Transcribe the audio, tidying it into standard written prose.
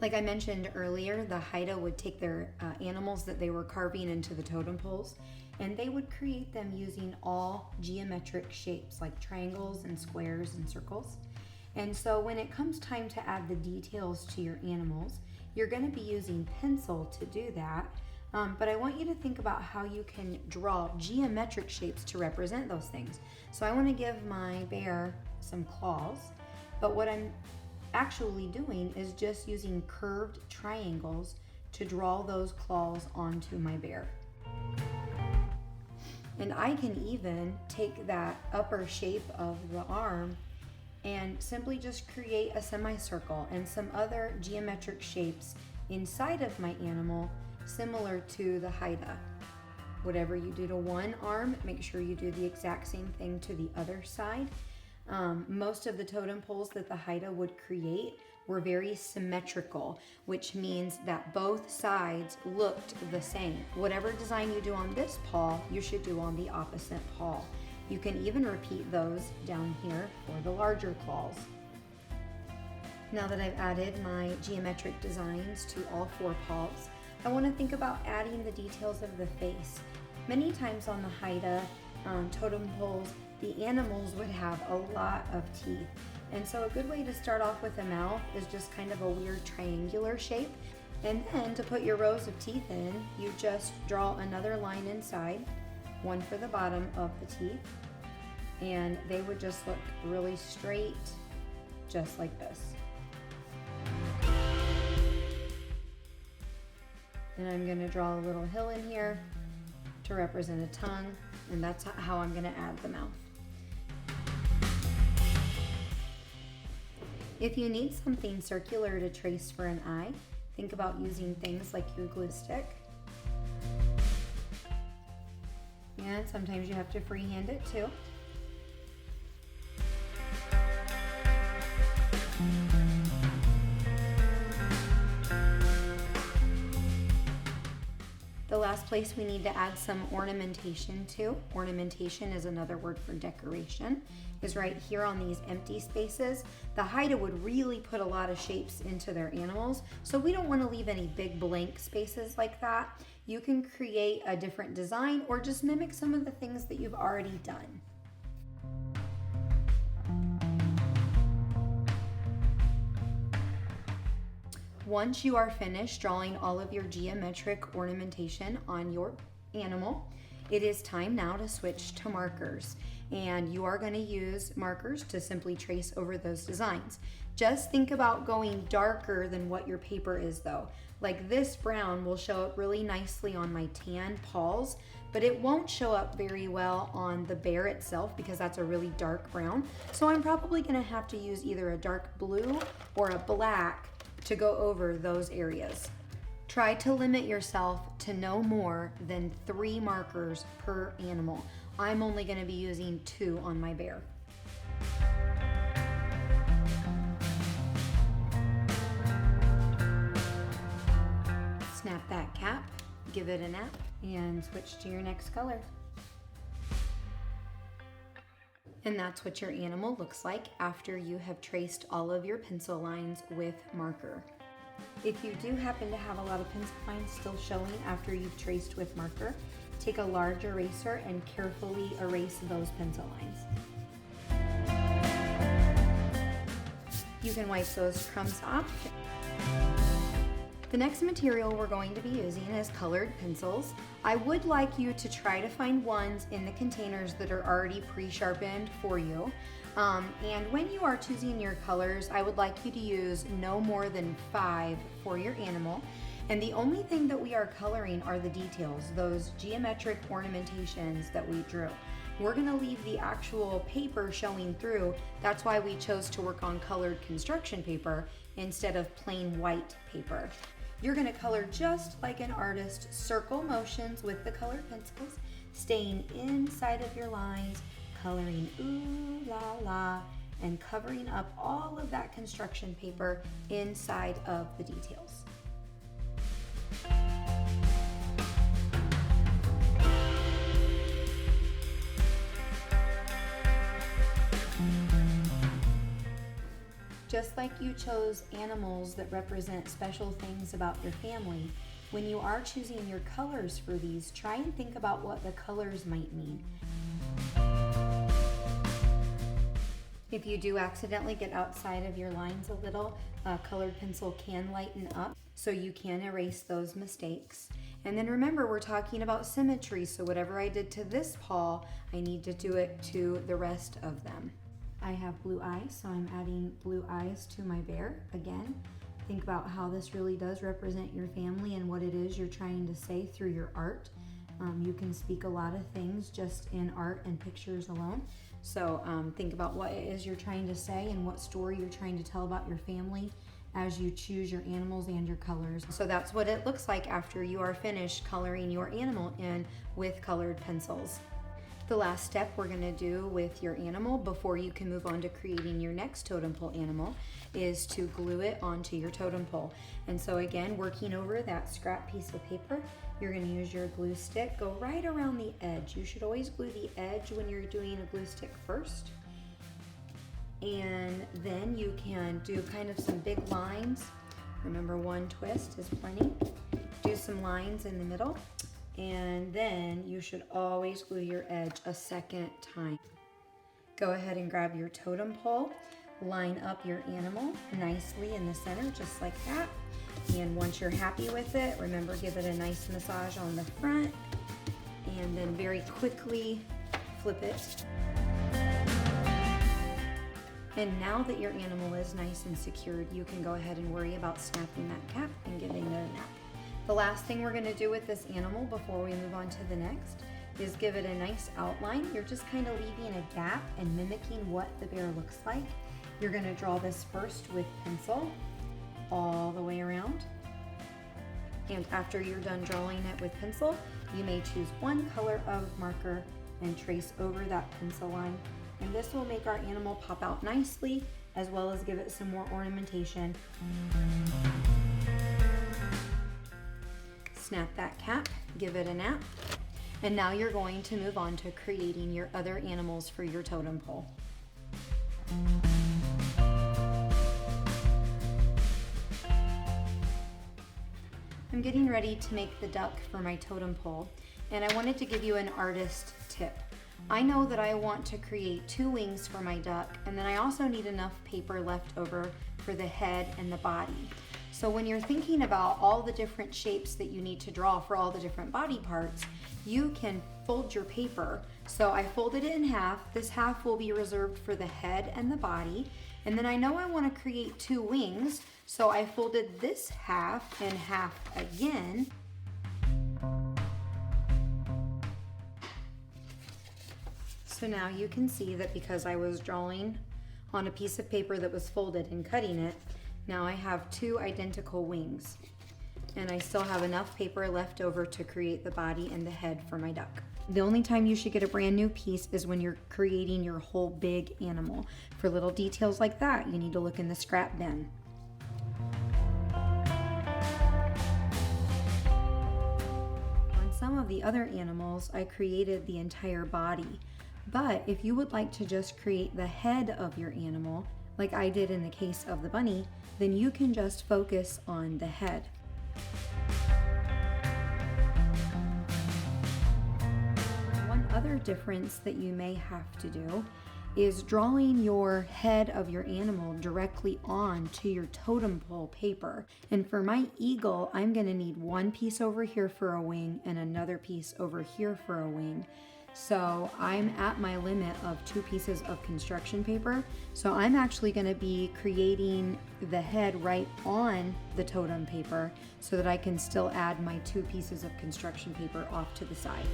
Like I mentioned earlier, the Haida would take their animals that they were carving into the totem poles, and they would create them using all geometric shapes like triangles and squares and circles. And so when it comes time to add the details to your animals, you're going to be using pencil to do that. But I want you to think about how you can draw geometric shapes to represent those things. So I want to give my bear some claws, but what I'm actually doing is just using curved triangles to draw those claws onto my bear. And I can even take that upper shape of the arm and simply just create a semicircle and some other geometric shapes inside of my animal similar to the Haida. Whatever you do to one arm, make sure you do the exact same thing to the other side. Most of the totem poles that the Haida would create were very symmetrical, which means that both sides looked the same. Whatever design you do on this paw, you should do on the opposite paw. You can even repeat those down here for the larger claws. Now that I've added my geometric designs to all four paws, I want to think about adding the details of the face. Many times on the Haida totem poles, the animals would have a lot of teeth. And so a good way to start off with a mouth is just kind of a weird triangular shape. And then to put your rows of teeth in, you just draw another line inside, one for the bottom of the teeth, and they would just look really straight, just like this. And I'm going to draw a little hill in here to represent a tongue, and that's how I'm going to add the mouth. If you need something circular to trace for an eye, think about using things like your glue stick. And sometimes you have to freehand it too. The last place we need to add some ornamentation to, ornamentation is another word for decoration, is right here on these empty spaces. The Haida would really put a lot of shapes into their animals, so we don't want to leave any big blank spaces like that. You can create a different design or just mimic some of the things that you've already done. Once you are finished drawing all of your geometric ornamentation on your animal, it is time now to switch to markers. And you are going to use markers to simply trace over those designs. Just think about going darker than what your paper is though. Like this brown will show up really nicely on my tan paws, but it won't show up very well on the bear itself because that's a really dark brown. So I'm probably going to have to use either a dark blue or a black to go over those areas. Try to limit yourself to no more than 3 markers per animal. I'm only going to be using 2 on my bear. Snap that cap, give it a nap, and switch to your next color. And that's what your animal looks like after you have traced all of your pencil lines with marker. If you do happen to have a lot of pencil lines still showing after you've traced with marker, take a large eraser and carefully erase those pencil lines. You can wipe those crumbs off. The next material we're going to be using is colored pencils. I would like you to try to find ones in the containers that are already pre-sharpened for you. And when you are choosing your colors, I would like you to use no more than 5 for your animal. And the only thing that we are coloring are the details, those geometric ornamentations that we drew. We're gonna leave the actual paper showing through. That's why we chose to work on colored construction paper instead of plain white paper. You're gonna color just like an artist, circle motions with the colored pencils, staying inside of your lines, coloring ooh la la, and covering up all of that construction paper inside of the details. Just like you chose animals that represent special things about your family, when you are choosing your colors for these, try and think about what the colors might mean. If you do accidentally get outside of your lines a little, a colored pencil can lighten up, so you can erase those mistakes. And then remember, we're talking about symmetry, so whatever I did to this paw, I need to do it to the rest of them. I have blue eyes, so I'm adding blue eyes to my bear again. Think about how this really does represent your family and what it is you're trying to say through your art. You can speak a lot of things just in art and pictures alone. So think about what it is you're trying to say and what story you're trying to tell about your family as you choose your animals and your colors. So that's what it looks like after you are finished coloring your animal in with colored pencils. The last step we're going to do with your animal before you can move on to creating your next totem pole animal is to glue it onto your totem pole. And so again, working over that scrap piece of paper, you're going to use your glue stick, go right around the edge. You should always glue the edge when you're doing a glue stick first. And then you can do kind of some big lines. Remember, one twist is plenty. Do some lines in the middle. And then you should always glue your edge a second time. Go ahead and grab your totem pole, line up your animal nicely in the center, just like that. And once you're happy with it, remember, give it a nice massage on the front, and then very quickly flip it. And now that your animal is nice and secured, you can go ahead and worry about snapping that cap and giving it a nap. The last thing we're going to do with this animal before we move on to the next is give it a nice outline. You're just kind of leaving a gap and mimicking what the bear looks like. You're going to draw this first with pencil all the way around. And after you're done drawing it with pencil, you may choose one color of marker and trace over that pencil line. And this will make our animal pop out nicely, as well as give it some more ornamentation. Snap that cap, give it a nap, and now you're going to move on to creating your other animals for your totem pole. I'm getting ready to make the duck for my totem pole, and I wanted to give you an artist tip. I know that I want to create 2 wings for my duck, and then I also need enough paper left over for the head and the body. So when you're thinking about all the different shapes that you need to draw for all the different body parts, you can fold your paper. So I folded it in half. This half will be reserved for the head and the body. And then I know I want to create 2 wings, so I folded this half in half again. So now you can see that because I was drawing on a piece of paper that was folded and cutting it, now I have 2 identical wings, and I still have enough paper left over to create the body and the head for my duck. The only time you should get a brand new piece is when you're creating your whole big animal. For little details like that, you need to look in the scrap bin. On some of the other animals, I created the entire body. But if you would like to just create the head of your animal, like I did in the case of the bunny, then you can just focus on the head. One other difference that you may have to do is drawing your head of your animal directly onto your totem pole paper. And for my eagle, I'm going to need 1 piece over here for a wing and another piece over here for a wing. So I'm at my limit of 2 pieces of construction paper. So I'm actually going to be creating the head right on the totem paper so that I can still add my 2 pieces of construction paper off to the side.